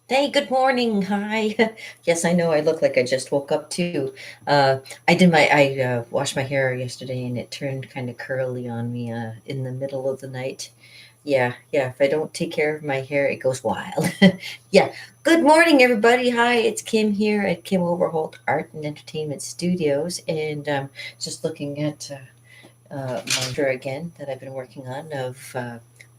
Hey, good morning. Hi. Yes, I know I look like I just woke up too. I washed my hair yesterday and it turned kind of curly on me in the middle of the night. Yeah. If I don't take care of my hair, it goes wild. Yeah. Good morning, everybody. Hi, it's Kim here at Kim Overholt Art and Entertainment Studios, and just looking at my picture again that I've been working on of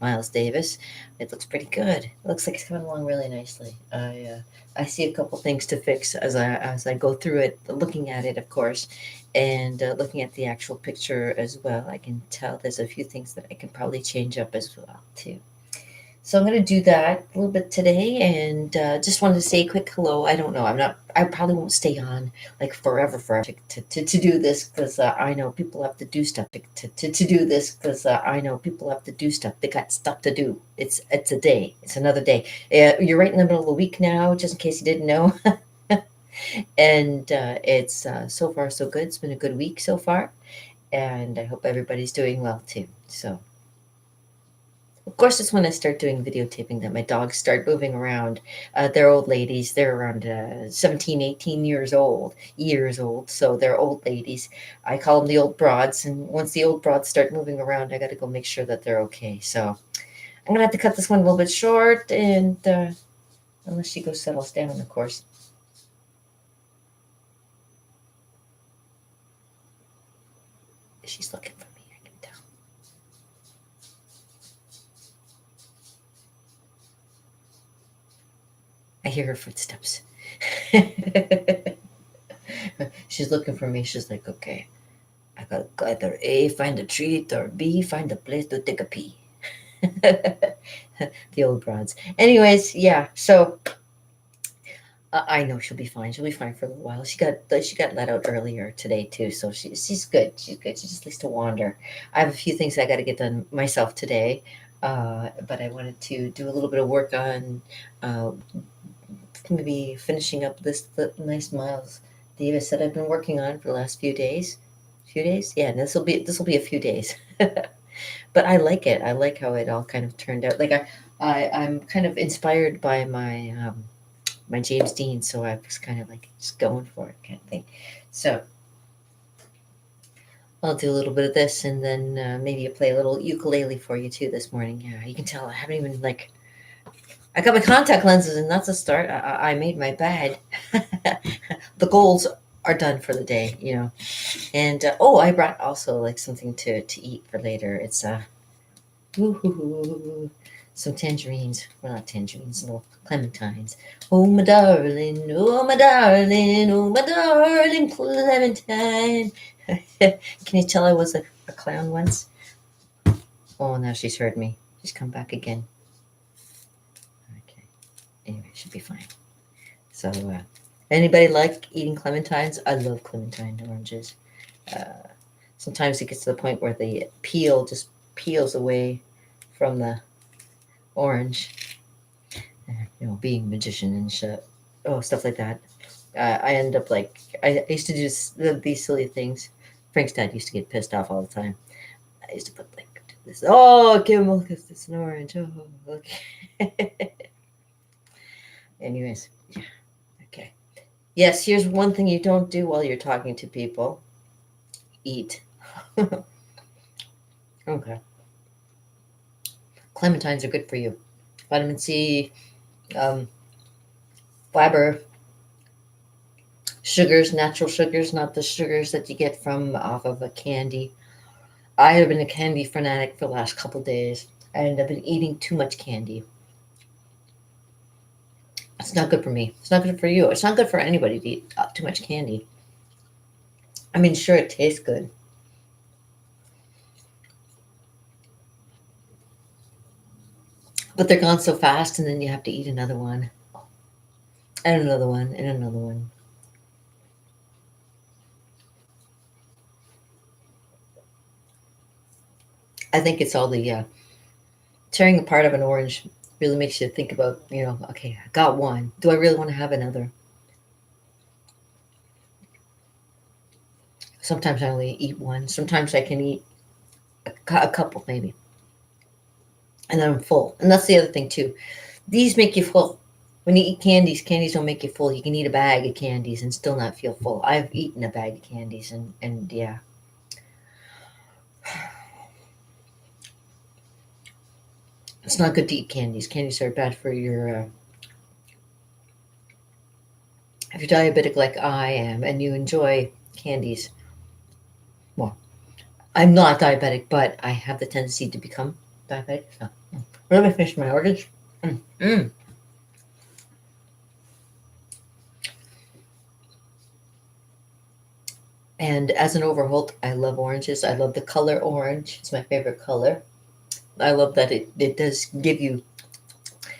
Miles Davis. It looks pretty good. It looks like it's coming along really nicely. I see a couple things to fix as I go through it, looking at it, of course, and looking at the actual picture as well. I can tell there's a few things that I can probably change up as well too. So I'm going to do that a little bit today, and just wanted to say a quick hello. I don't know. I'm not. I probably won't stay on like forever to do this because I know people have to do stuff to do this because I know people have to do stuff. They got stuff to do. It's a day. It's another day. You're right in the middle of the week now, just in case you didn't know. And it's so far so good. It's been a good week so far, and I hope everybody's doing well too. So. Of course, it's when I start doing videotaping that my dogs start moving around. They're old ladies. They're around 17, 18 years old. So they're old ladies. I call them the old broads. And once the old broads start moving around, I got to go make sure that they're okay. So I'm going to have to cut this one a little bit short. And unless she goes settles down, of course. She's looking for me, I can tell. I hear her footsteps. She's looking for me. She's like, okay. I gotta either A, find a treat, or B, find a place to take a pee. The old broads. Anyways, yeah. So I know she'll be fine. She'll be fine for a little while. She got let out earlier today too, so she's good. She's good. She just likes to wander. I have a few things I got to get done myself today, but I wanted to do a little bit of work on uh, maybe finishing up this the nice Miles Davis that I've been working on for the last few days. Few days, yeah. And this will be a few days. But I like it. I like how it all kind of turned out. Like I'm kind of inspired by my James Dean, so I was kind of like just going for it kind of thing. So I'll do a little bit of this, and then maybe I'll play a little ukulele for you too this morning. Yeah, you can tell I haven't even like I got my contact lenses, and that's a start. I made my bed. The goals are done for the day. And oh, I brought also like something to eat for later. It's woo-hoo-hoo, some tangerines. Well, not tangerines, little clementines. Oh my darling, oh my darling, oh my darling clementine. Can you tell I was a clown once? Oh, now she's heard me. She's come back again. Okay. Anyway, should be fine. So, anybody like eating clementines? I love clementine oranges. Uh, Sometimes it gets to the point where the peel just peels away from the orange. Being a magician and shit. Oh, stuff like that. I end up like I used to do these silly things. Frank's dad used to get pissed off all the time. I used to put like this. Oh, Kim, look, it's an orange. Oh, look. Anyways, yeah, okay. Yes, here's one thing you don't do while you're talking to people: eat. Okay. Clementines are good for you. Vitamin C, um, fiber, sugars, natural sugars, not the sugars that you get from off of a candy. I have been a candy fanatic for the last couple days, and I've been eating too much candy. It's not good for me. It's not good for you. It's not good for anybody to eat too much candy. I mean, sure, it tastes good, but they're gone so fast, and then you have to eat another one, and another one, and another one. I think it's all the tearing apart of an orange really makes you think about, okay, I got one. Do I really want to have another? Sometimes I only eat one. Sometimes I can eat a couple, maybe, and then I'm full. And that's the other thing too. These make you full. When you eat candies, candies don't make you full. You can eat a bag of candies and still not feel full. I've eaten a bag of candies, and yeah, it's not good to eat candies. Candies are bad for your. If you're diabetic like I am, and you enjoy candies, well, I'm not diabetic, but I have the tendency to become diabetic. So, let me finish my orange. Mm, mm. And as an Overholt, I love oranges. I love the color orange. It's my favorite color. I love that it does give you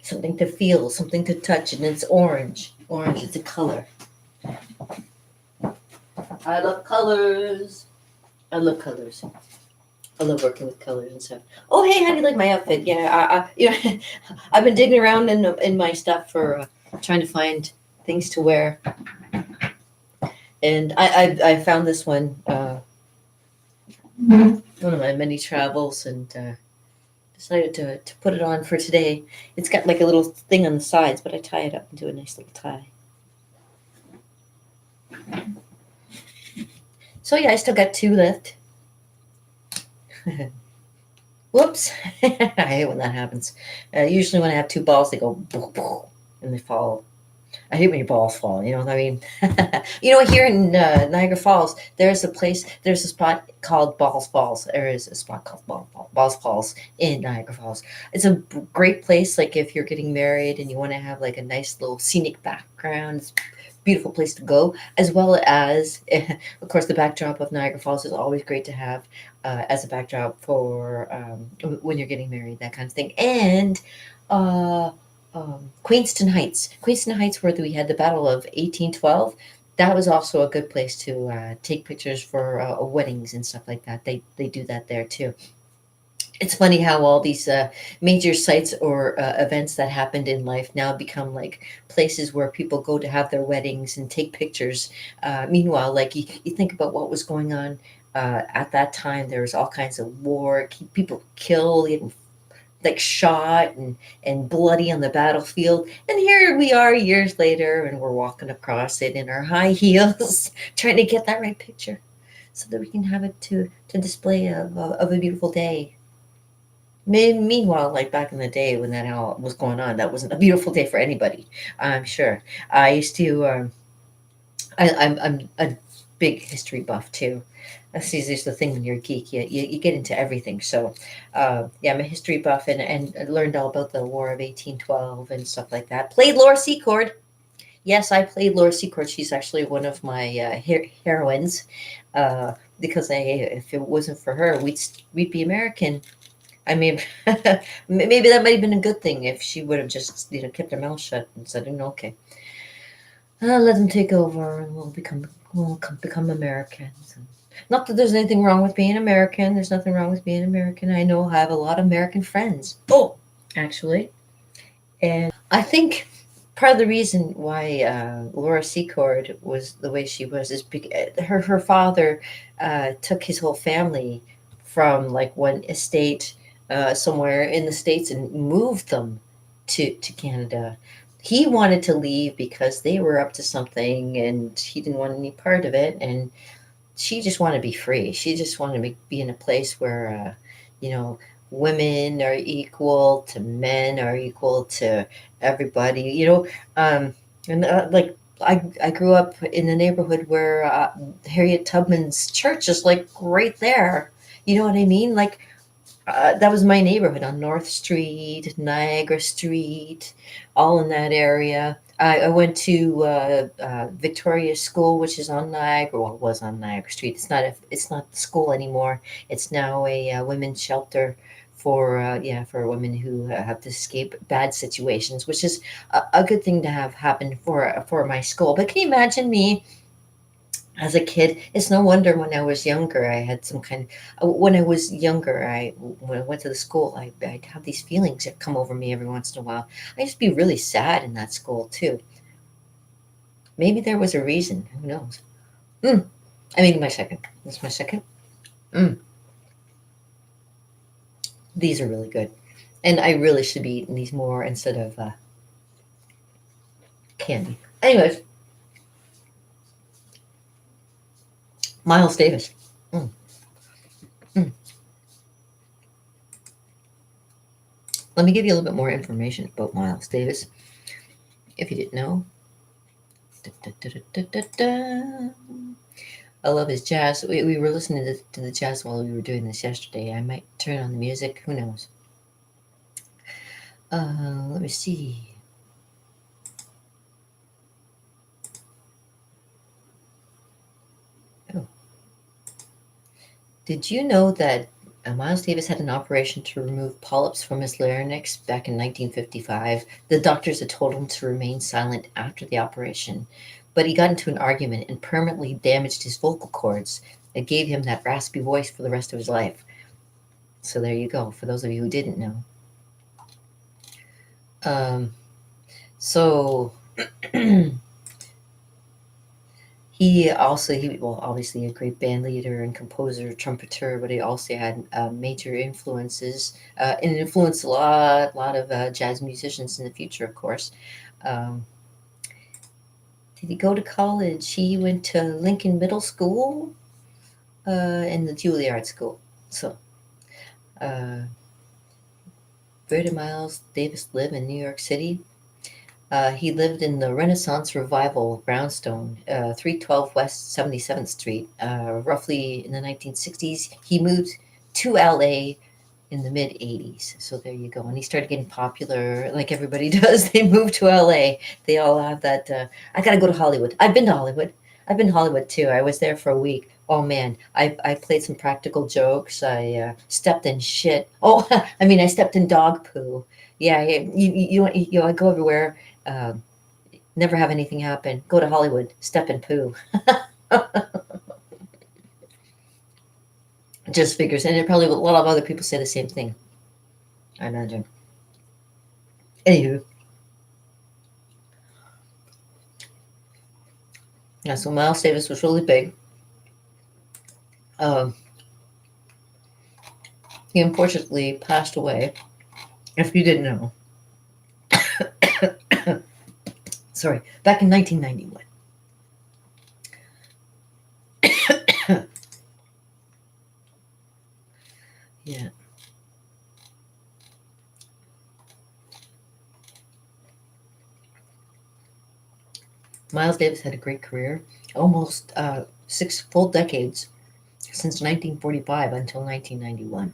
something to feel, something to touch, and it's orange. Orange is a color. I love colors. I love colors. I love working with colors and stuff. Oh, hey, how do you like my outfit? Yeah, I've been digging around in my stuff for trying to find things to wear, and I found this one of my many travels, and decided to put it on for today. It's got like a little thing on the sides, but I tie it up into a nice little tie. So yeah, I still got two left. Whoops! I hate when that happens. Usually, when I have two balls, they go boo, boo, and they fall. I hate when your balls fall. You know what I mean? Here in Niagara Falls, there's a spot called Balls Falls. There is a spot called Balls Falls in Niagara Falls. It's a great place. Like if you're getting married and you want to have like a nice little scenic background, it's a beautiful place to go. As well as, of course, the backdrop of Niagara Falls is always great to have as a backdrop for when you're getting married, that kind of thing. And uh, Queenston Heights. Queenston Heights, where we had the Battle of 1812. That was also a good place to take pictures for weddings and stuff like that. They do that there too. It's funny how all these major sites or events that happened in life now become like places where people go to have their weddings and take pictures. Meanwhile, like you think about what was going on at that time, there was all kinds of war, people killed, like shot and bloody on the battlefield. And here we are years later, and we're walking across it in our high heels, trying to get that right picture so that we can have it to display of a beautiful day. Meanwhile, like back in the day when that all was going on, that wasn't a beautiful day for anybody. I'm sure. I used to. I'm a big history buff too. That's is the thing when you're a geek. You get into everything. So, yeah, I'm a history buff and I learned all about the War of 1812 and stuff like that. Played Laura Secord. Yes, I played Laura Secord. She's actually one of my heroines. Because if it wasn't for her, we'd be American. I mean, maybe that might have been a good thing if she would have just kept her mouth shut and said, okay, let them take over and we'll become Americans. And not that there's anything wrong with being American. There's nothing wrong with being American. I know I have a lot of American friends. Oh, actually, and I think part of the reason why Laura Secord was the way she was is because her father took his whole family from like one estate somewhere in the States and moved them to Canada. He wanted to leave because they were up to something and he didn't want any part of it. And she just wanted to be free. She just wanted to be in a place where, you know, women are equal to men, are equal to everybody. And like I grew up in the neighborhood where Harriet Tubman's church is like right there. You know what I mean? Like that was my neighborhood on North Street, Niagara Street, all in that area. I went to Victoria School, which is on Niagara. Well, it was on Niagara Street. It's not the school anymore. It's now a women's shelter for for women who have to escape bad situations, which is a good thing to have happen for my school. But can you imagine me? As a kid, it's no wonder when I was younger, I had some kind. When I was younger, when I went to the school, I'd have these feelings that come over me every once in a while. I used to be really sad in that school too. Maybe there was a reason. Who knows? Mm. I mean, my second. That's my second. Mm. These are really good, and I really should be eating these more instead of candy. Anyways, Miles Davis. Mm, mm. Let me give you a little bit more information about Miles Davis, if you didn't know. Da, da, da, da, da, da. I love his jazz. We were listening to the jazz while we were doing this yesterday. I might turn on the music. Who knows? Let me see. Oh. Did you know that Miles Davis had an operation to remove polyps from his larynx back in 1955? The doctors had told him to remain silent after the operation, but he got into an argument and permanently damaged his vocal cords. It gave him that raspy voice for the rest of his life. So there you go, for those of you who didn't know. Um, so he well, obviously a great band leader and composer, trumpeter, but he also had major influences and influenced a lot of jazz musicians in the future, of course. Um, did he go to college? He went to Lincoln Middle School and the Juilliard School. So, uh, where did Miles Davis live in New York City? He lived in the Renaissance Revival brownstone, 312 West 77th Street. Roughly in the 1960s, he moved to LA in the mid 80s. So there you go. And he started getting popular like everybody does. They move to LA. They all have that, I got to go to Hollywood. I've been to Hollywood. I've been to Hollywood too. I was there for a week. Oh man, I played some practical jokes. I stepped in shit. Oh, I mean, I stepped in dog poo. Yeah, I go everywhere, um, never have anything happen. Go to Hollywood, step in poo. Just figures, and it probably a lot of other people say the same thing. I imagine. Anywho, yeah. So Miles Davis was really big. Um, he unfortunately passed away. If you didn't know, sorry, back in 1991. Yeah, Miles Davis had a great career, almost 6 full decades since 1945 until 1991.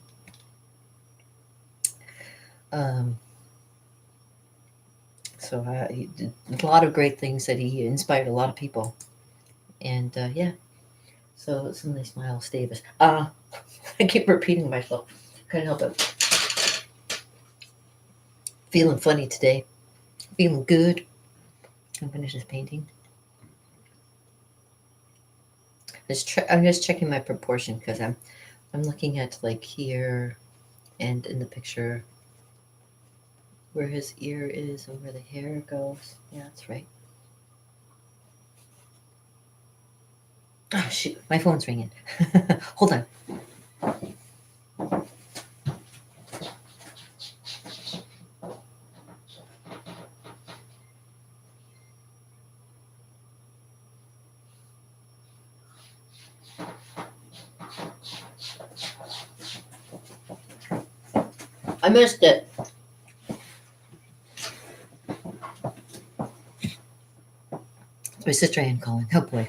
Um, so he did a lot of great things that he inspired a lot of people. And yeah, so it's a nice Miles Davis. I keep repeating myself. Can't help it. Feeling funny today. Feeling good. I'm finish this painting. I'm just checking my proportion because I'm looking at like here and in the picture where his ear is and where the hair goes. Yeah, that's right. Oh shoot, my phone's ringing. Hold on. I missed it. It's my sister Ann calling. Oh boy,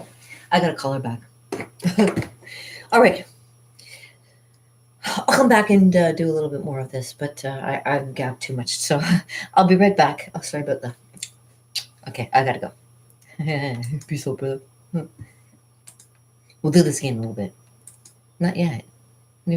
I gotta call her back. All right, I'll come back and do a little bit more of this, but I've gapped too much, so I'll be right back. Oh, sorry about that. Okay, I gotta go. Peace out, brother. We'll do this again in a little bit. Not yet.